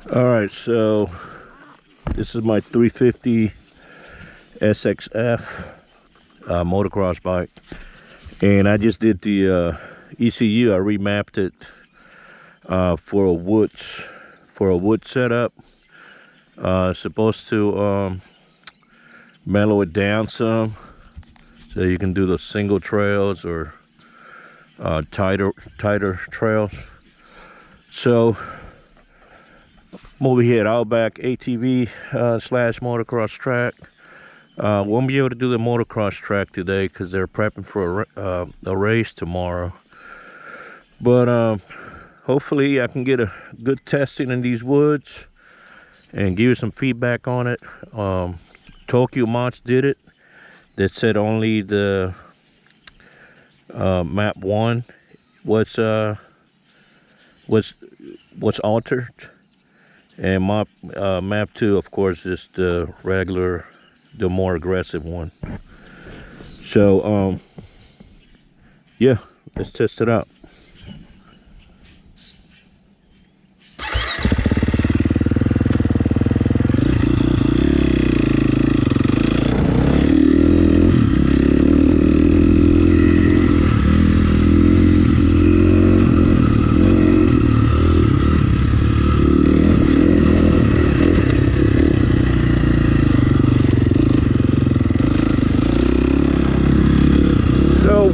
All right, so this is my 350 SXF motocross bike, and I just did the ECU. I remapped it for a wood setup. Supposed to mellow it down some, so you can do the single trails or tighter trails. So I'm over here at Outback ATV slash motocross track. Won't be able to do the motocross track today because they're prepping for a race tomorrow. But hopefully I can get a good testing in these woods and give you some feedback on it. Tokyo Mods did it. They said only the map 1 was altered, and map 2, of course, is the regular, the more aggressive one. So yeah, let's test it out.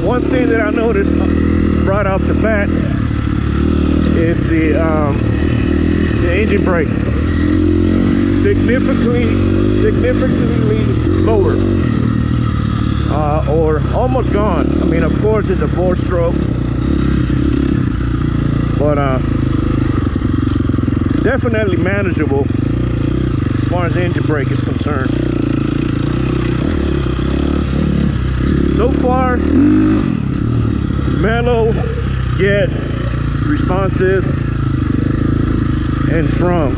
One thing that I noticed right off the bat is the engine brake significantly lower, or almost gone. I mean, of course, it's a 4-stroke, but definitely manageable as far as the engine brake is concerned. So far, mellow, yet responsive and strong.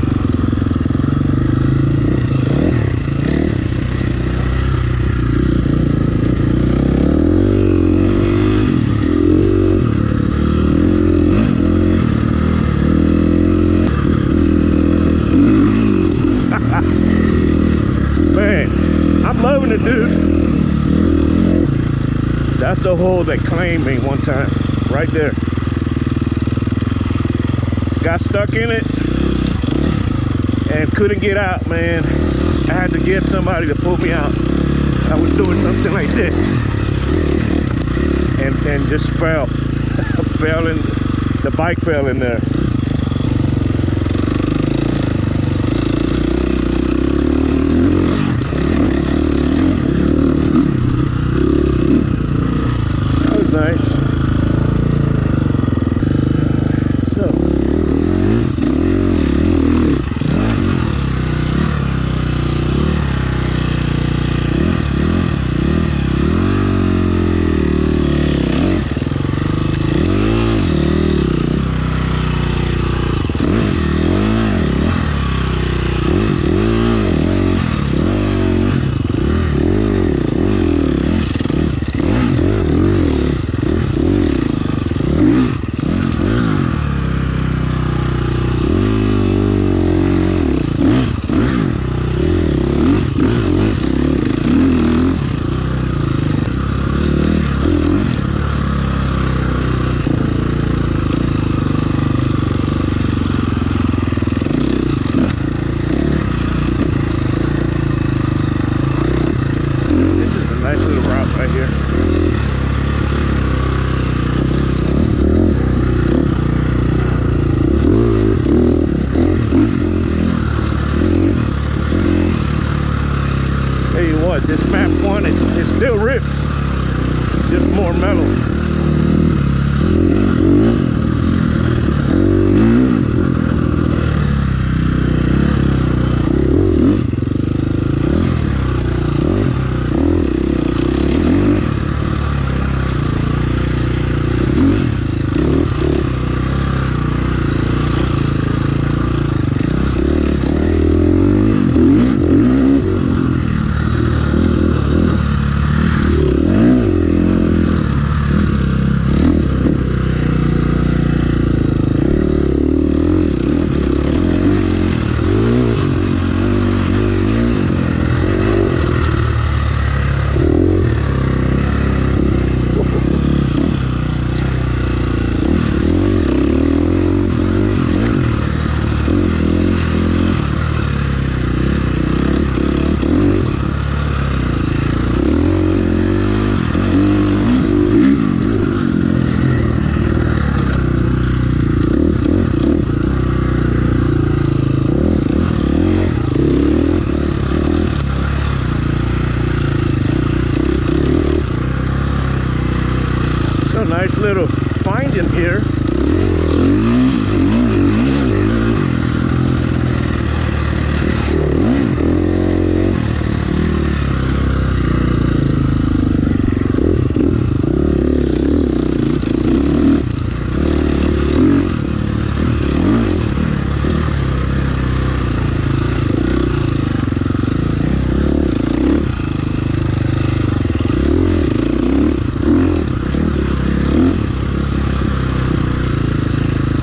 Man, I'm loving it, dude. That's the hole that claimed me one time, right there. Got stuck in it and couldn't get out, man. I had to get somebody to pull me out. I was doing something like this and just fell. Fell in, the bike fell in there. Nice.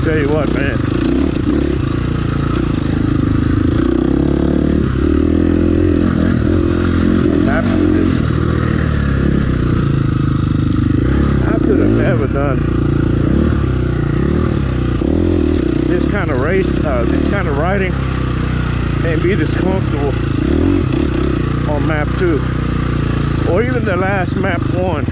tell you what, man. I'm happy with this. I could have never done this kind of race, this kind of riding, and be this comfortable on map 2, or even the last map 1.